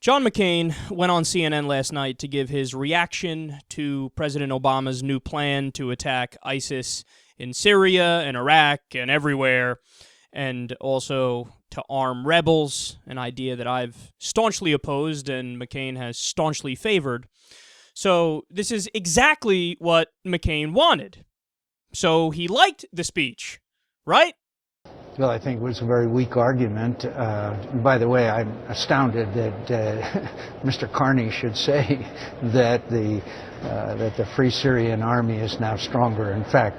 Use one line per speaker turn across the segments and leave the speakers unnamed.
John McCain went on CNN last night to give his reaction to President Obama's new plan to attack ISIS in Syria and Iraq and everywhere, and also to arm rebels, an idea that I've staunchly opposed and McCain has staunchly favored. So this is exactly what McCain wanted. So he liked the speech, right?
Well, I think it was a very weak argument. By the way, I'm astounded that Mr. Carney should say that the Free Syrian Army is now stronger. In fact,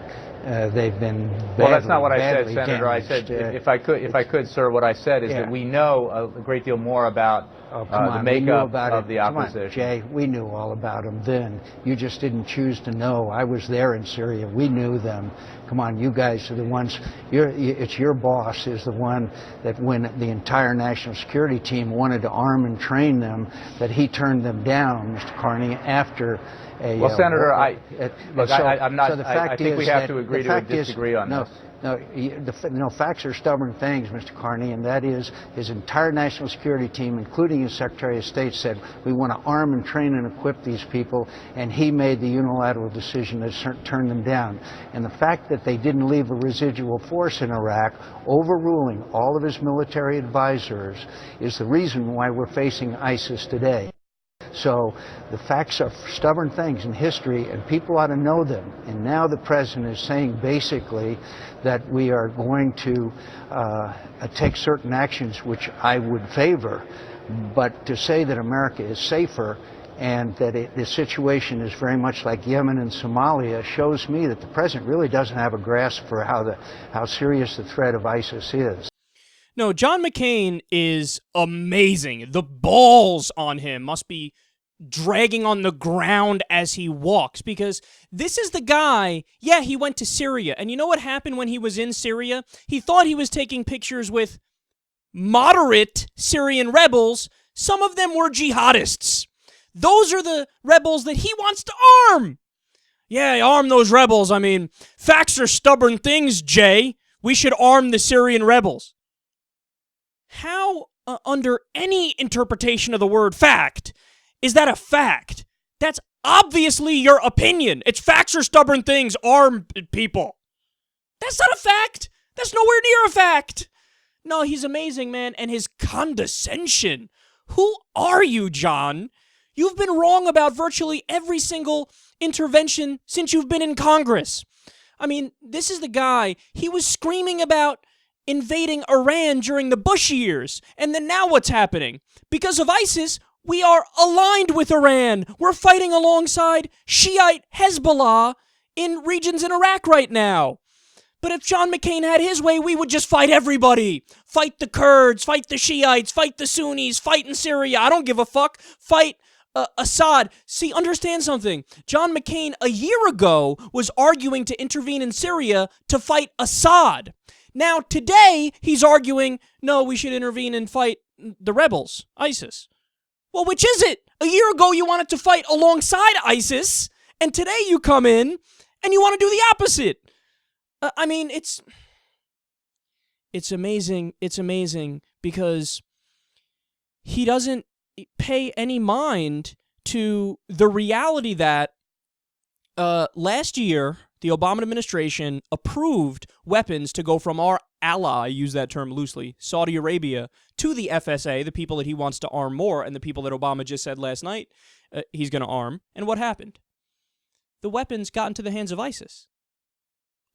they've been badly,
well, that's not what I said,
damaged.
Senator. I said, if I could, sir, what I said is that we know a great deal more about the makeup of the opposition.
Come on, Jay, we knew all about them then. You just didn't choose to know. I was there in Syria. We knew them. Come on, you guys are the ones. It's your boss is the one that when the entire national security team wanted to arm and train them, that he turned them down, Mr. Carney, after a...
Well, Senator,
I'm not...
I think we have to agree to disagree on this.
No, facts are stubborn things, Mr. Carney, and that is his entire national security team, including his Secretary of State, said we want to arm and train and equip these people, and he made the unilateral decision to turn them down. And the fact that they didn't leave a residual force in Iraq, overruling all of his military advisors, is the reason why we're facing ISIS today. So the facts are stubborn things in history, and people ought to know them. And now the president is saying basically that we are going to take certain actions which I would favor, but to say that America is safer and that the situation is very much like Yemen and Somalia shows me that the president really doesn't have a grasp for how serious the threat of ISIS is.
No, John McCain is amazing. The balls on him must be dragging on the ground as he walks, because this is the guy, he went to Syria, and you know what happened when he was in Syria? He thought he was taking pictures with moderate Syrian rebels. Some of them were jihadists. Those are the rebels that he wants to arm. Yeah, arm those rebels. I mean, facts are stubborn things, Jay. We should arm the Syrian rebels. How, under any interpretation of the word fact, is that a fact? That's obviously your opinion. It's facts are stubborn things, arm people. That's not a fact. That's nowhere near a fact. No, he's amazing, man, and his condescension. Who are you, John? You've been wrong about virtually every single intervention since you've been in Congress. I mean, this is the guy, he was screaming about invading Iran during the Bush years. And then now what's happening? Because of ISIS, we are aligned with Iran. We're fighting alongside Shiite Hezbollah in regions in Iraq right now. But if John McCain had his way, we would just fight everybody. Fight the Kurds, fight the Shiites, fight the Sunnis, fight in Syria. I don't give a fuck. Fight Assad. See, understand something. John McCain a year ago was arguing to intervene in Syria to fight Assad. Now, today, he's arguing, no, we should intervene and fight the rebels, ISIS. Well, which is it? A year ago, you wanted to fight alongside ISIS, and today you come in and you want to do the opposite. I mean, it's amazing. It's amazing because he doesn't pay any mind to the reality that last year, the Obama administration approved weapons to go from our ally, I use that term loosely, Saudi Arabia, to the FSA, the people that he wants to arm more, and the people that Obama just said last night he's going to arm. And what happened? The weapons got into the hands of ISIS.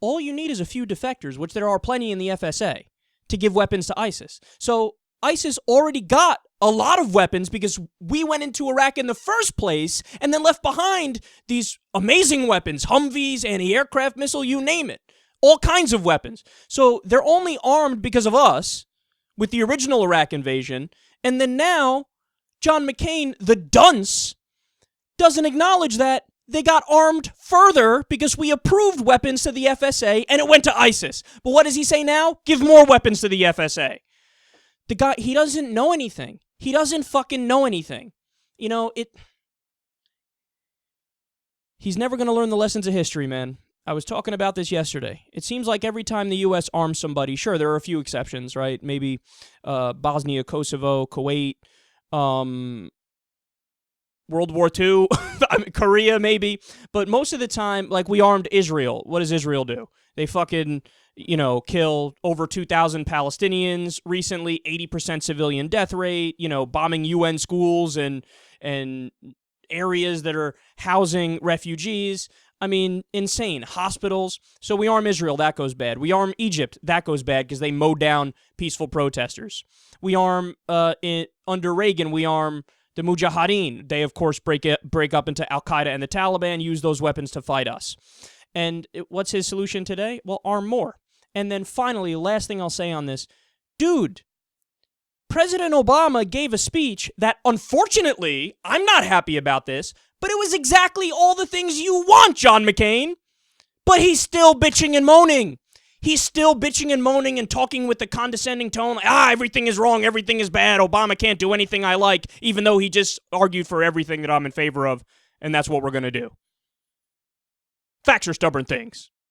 All you need is a few defectors, which there are plenty in the FSA, to give weapons to ISIS. So ISIS already got a lot of weapons because we went into Iraq in the first place and then left behind these amazing weapons, Humvees, anti-aircraft missile, you name it. All kinds of weapons. So they're only armed because of us with the original Iraq invasion. And then now, John McCain, the dunce, doesn't acknowledge that they got armed further because we approved weapons to the FSA and it went to ISIS. But what does he say now? Give more weapons to the FSA. The guy, he doesn't know anything. He doesn't fucking know anything. You know, he's never going to learn the lessons of history, man. I was talking about this yesterday. It seems like every time the U.S. arms somebody, sure, there are a few exceptions, right? Maybe Bosnia, Kosovo, Kuwait, World War II, Korea maybe, but most of the time, like, we armed Israel. What does Israel do? They fucking, kill over 2,000 Palestinians recently, 80% civilian death rate, bombing UN schools and areas that are housing refugees. I mean, insane. Hospitals. So we arm Israel, that goes bad. We arm Egypt, that goes bad because they mowed down peaceful protesters. We arm, under Reagan, we arm the Mujahideen. They, of course, break up into Al-Qaeda and the Taliban, use those weapons to fight us. And what's his solution today? Well, arm more. And then finally, last thing I'll say on this, dude, President Obama gave a speech that, unfortunately, I'm not happy about this, but it was exactly all the things you want, John McCain. But he's still bitching and moaning. He's still bitching and moaning and talking with the condescending tone, like, everything is wrong, everything is bad, Obama can't do anything I like, even though he just argued for everything that I'm in favor of, and that's what we're going to do. Facts are stubborn things.